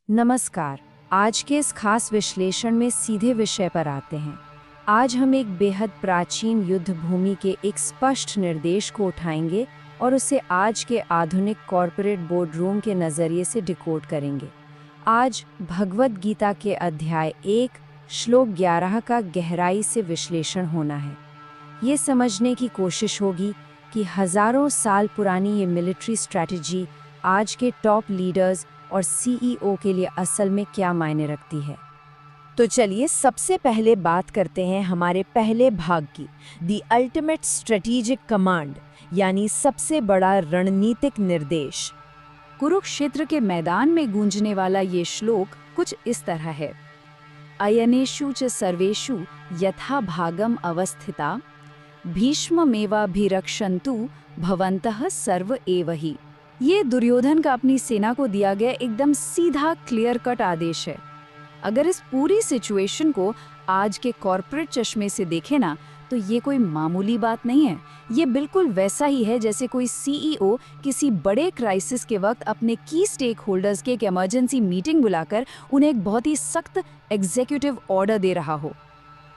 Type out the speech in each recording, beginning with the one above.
नमस्कार। आज के इस खास विश्लेषण में सीधे विषय पर आते हैं। आज हम एक बेहद प्राचीन युद्ध भूमि के एक स्पष्ट निर्देश को उठाएंगे और उसे आज के आधुनिक कॉरपोरेट बोर्डरूम के नज़रिए से डिकोड करेंगे। आज भगवद गीता के अध्याय 1 श्लोक 11 का गहराई से विश्लेषण होना है। ये समझने की कोशिश होगी कि हजारों साल पुरानी ये मिलिट्री स्ट्रैटेजी आज के टॉप लीडर्स और सीईओ के लिए असल में क्या मायने रखती है। तो चलिए सबसे पहले बात करते हैं हमारे पहले भाग की, द अल्टीमेट स्ट्रेटेजिक कमांड, यानी सबसे बड़ा रणनीतिक निर्देश। कुरुक्षेत्र के मैदान में गूंजने वाला ये श्लोक कुछ इस तरह है। अयनेषु च सर्वेषु यथा भागम अवस्थिता भीष्ममेवाभिरक्षन्तु भवन्तः सर्व एव हि। ये दुर्योधन का अपनी सेना को दिया गया एकदम सीधा क्लियर कट आदेश है। अगर इस पूरी सिचुएशन को आज के कॉर्पोरेट चश्मे से देखें ना, तो ये कोई मामूली बात नहीं है। ये बिल्कुल वैसा ही है जैसे कोई सीईओ किसी बड़े क्राइसिस के वक्त अपने की स्टेक होल्डर्स की एक इमरजेंसी मीटिंग बुलाकर उन्हें एक बहुत ही सख्त एग्जीक्यूटिव ऑर्डर दे रहा हो।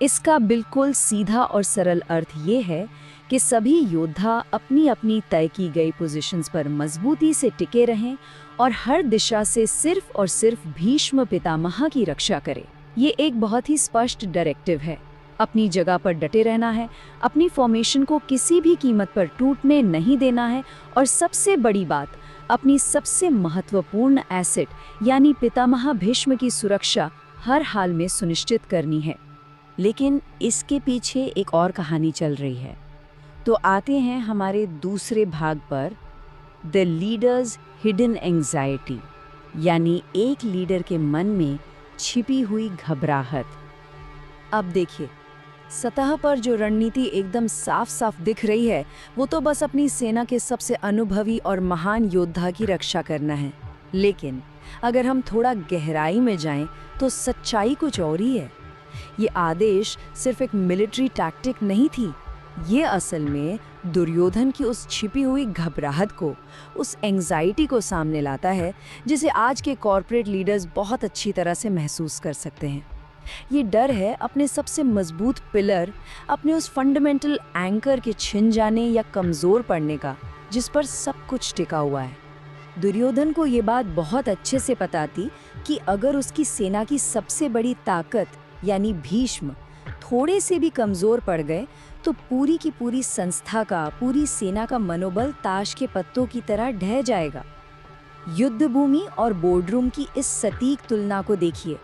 इसका बिल्कुल सीधा और सरल अर्थ ये है कि सभी योद्धा अपनी अपनी तय की गई पोजीशंस पर मजबूती से टिके रहें और हर दिशा से सिर्फ और सिर्फ भीष्म पितामह की रक्षा करें। ये एक बहुत ही स्पष्ट डायरेक्टिव है। अपनी जगह पर डटे रहना है, अपनी फॉर्मेशन को किसी भी कीमत पर टूटने नहीं देना है और सबसे बड़ी बात, अपनी सबसे महत्वपूर्ण एसेट यानी पितामह भीष्म की सुरक्षा हर हाल में सुनिश्चित करनी है। लेकिन इसके पीछे एक और कहानी चल रही है। तो आते हैं हमारे दूसरे भाग पर, द लीडर्स हिडन एंग्जाइटी, यानी एक लीडर के मन में छिपी हुई घबराहट। अब देखिए, सतह पर जो रणनीति एकदम साफ साफ दिख रही है, वो तो बस अपनी सेना के सबसे अनुभवी और महान योद्धा की रक्षा करना है। लेकिन अगर हम थोड़ा गहराई में जाएं, तो सच्चाई कुछ और ही है। ये आदेश सिर्फ एक मिलिट्री टैक्टिक नहीं थी। ये असल में दुर्योधन की उस छिपी हुई घबराहट को, उस एंग्जाइटी को सामने लाता है जिसे आज के कॉर्पोरेट लीडर्स बहुत अच्छी तरह से महसूस कर सकते हैं। ये डर है अपने सबसे मजबूत पिलर, अपने उस फंडामेंटल एंकर के छिन जाने या कमज़ोर पड़ने का, जिस पर सब कुछ टिका हुआ है। दुर्योधन को ये बात बहुत अच्छे से पता थी कि अगर उसकी सेना की सबसे बड़ी ताकत यानी भीष्म थोड़े से भी कमज़ोर पड़ गए, तो पूरी की पूरी संस्था का, पूरी सेना का मनोबल ताश के पत्तों की तरह ढह जाएगा। युद्ध भूमि और बोर्डरूम की इस सटीक तुलना को देखिए।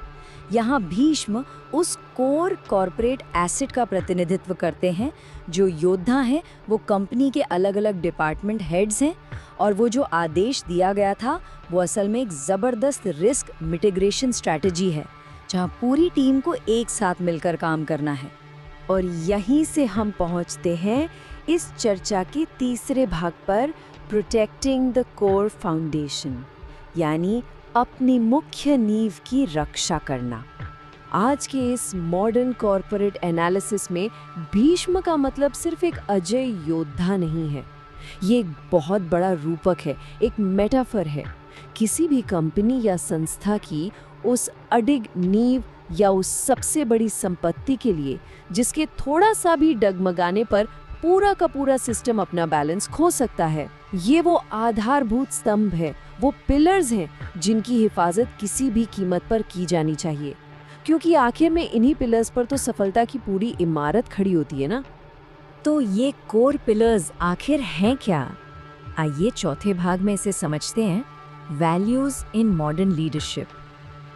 यहाँ भीष्म उस कोर कॉर्पोरेट एसेट का प्रतिनिधित्व करते हैं। जो योद्धा हैं वो कंपनी के अलग अलग डिपार्टमेंट हेड्स हैं, और वो जो आदेश दिया गया था वो असल में एक ज़बरदस्त रिस्क मिटिगेशन स्ट्रैटेजी है, जहाँ पूरी टीम को एक साथ मिलकर काम करना है। और यहीं से हम पहुंचते हैं इस चर्चा के तीसरे भाग पर, प्रोटेक्टिंग द कोर फाउंडेशन, यानी अपनी मुख्य नींव की रक्षा करना। आज के इस मॉडर्न कॉर्पोरेट एनालिसिस में भीष्म का मतलब सिर्फ एक अजय योद्धा नहीं है। ये एक बहुत बड़ा रूपक है, एक मेटाफर है। किसी भी कंपनी या संस्था की उस अडिग नींव या उस सबसे बड़ी संपत्ति के लिए जिसके थोड़ा सा भी डगमगाने पर पूरा का पूरा सिस्टम अपना बैलेंस खो सकता है। ये वो आधारभूत स्तंभ है, वो पिलर्स हैं जिनकी हिफाजत किसी भी कीमत पर की जानी चाहिए, क्योंकि आखिर में इन्हीं पिलर्स पर तो सफलता की पूरी इमारत खड़ी होती है ना। तो ये कोर पिलर्स आखिर हैं क्या? आइए चौथे भाग में इसे समझते हैं, वैल्यूज इन मॉडर्न लीडरशिप।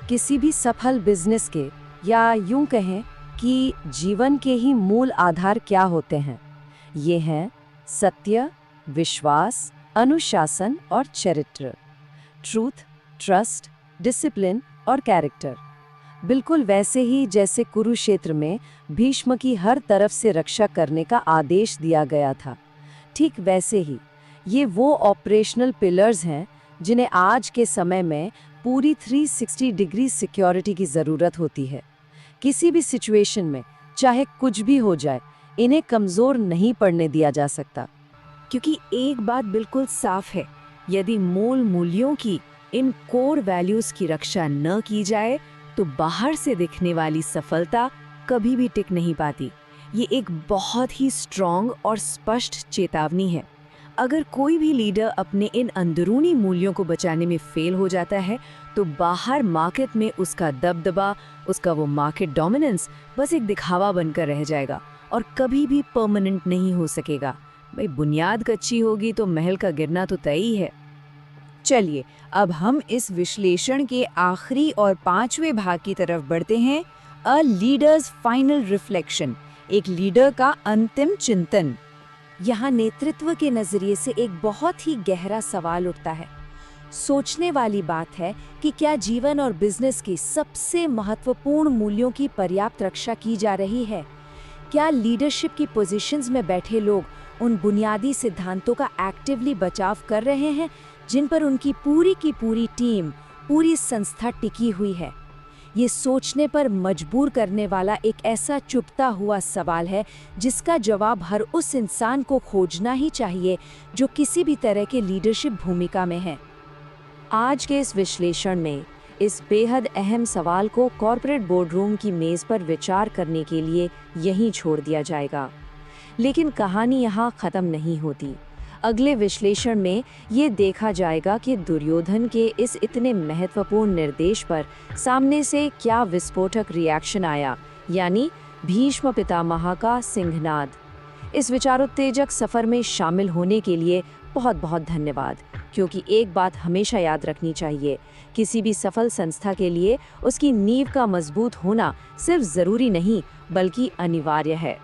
किसी भी सफल बिजनेस के, या यूं कहें कि जीवन के ही मूल आधार क्या होते हैं? ये हैं सत्य, विश्वास, अनुशासन और चरित्र। ट्रूथ, ट्रस्ट, डिसिप्लिन और कैरेक्टर। बिल्कुल वैसे ही जैसे कुरुक्षेत्र में भीष्म की हर तरफ से रक्षा करने का आदेश दिया गया था, ठीक वैसे ही ये वो ऑपरेशनल पिलर्स हैं जिन्हें आज के समय में पूरी 360 डिग्री सिक्योरिटी की ज़रूरत होती है। किसी भी सिचुएशन में चाहे कुछ भी हो जाए, इन्हें कमज़ोर नहीं पड़ने दिया जा सकता। क्योंकि एक बात बिल्कुल साफ है, यदि मूल मूल्यों की इन कोर वैल्यूज की रक्षा न की जाए तो बाहर से दिखने वाली सफलता कभी भी टिक नहीं पाती। ये एक बहुत ही स्ट्रॉन्ग और स्पष्ट चेतावनी है। अगर कोई भी लीडर अपने इन अंदरूनी मूल्यों को बचाने में फेल हो जाता है तो बाहर मार्केट में उसका दबदबा, उसका वो मार्केट डोमिनेंस बस एक दिखावा बनकर रह जाएगा और कभी भी परमानेंट नहीं हो सकेगा। भाई बुनियाद कच्ची होगी तो महल का गिरना तो तय ही है। चलिए अब हम इस विश्लेषण के आखिरी और 5वें भाग की तरफ बढ़ते हैं, अ लीडर्स फाइनल रिफ्लेक्शन, एक लीडर का अंतिम चिंतन। यहाँ नेतृत्व के नजरिए से एक बहुत ही गहरा सवाल उठता है। सोचने वाली बात है कि क्या जीवन और बिजनेस की सबसे महत्वपूर्ण मूल्यों की पर्याप्त रक्षा की जा रही है? क्या लीडरशिप की पोजीशंस में बैठे लोग उन बुनियादी सिद्धांतों का एक्टिवली बचाव कर रहे हैं जिन पर उनकी पूरी की पूरी टीम, पूरी संस्था टिकी हुई है? ये सोचने पर मजबूर करने वाला एक ऐसा चुभता हुआ सवाल है जिसका जवाब हर उस इंसान को खोजना ही चाहिए जो किसी भी तरह के लीडरशिप भूमिका में है। आज के इस विश्लेषण में इस बेहद अहम सवाल को कॉर्पोरेट बोर्डरूम की मेज पर विचार करने के लिए यहीं छोड़ दिया जाएगा। लेकिन कहानी यहाँ खत्म नहीं होती। अगले विश्लेषण में ये देखा जाएगा कि दुर्योधन के इस इतने महत्वपूर्ण निर्देश पर सामने से क्या विस्फोटक रिएक्शन आया, यानी भीष्म पितामह का सिंहनाद। इस विचारोत्तेजक सफर में शामिल होने के लिए बहुत बहुत धन्यवाद। क्योंकि एक बात हमेशा याद रखनी चाहिए, किसी भी सफल संस्था के लिए उसकी नींव का मजबूत होना सिर्फ जरूरी नहीं बल्कि अनिवार्य है।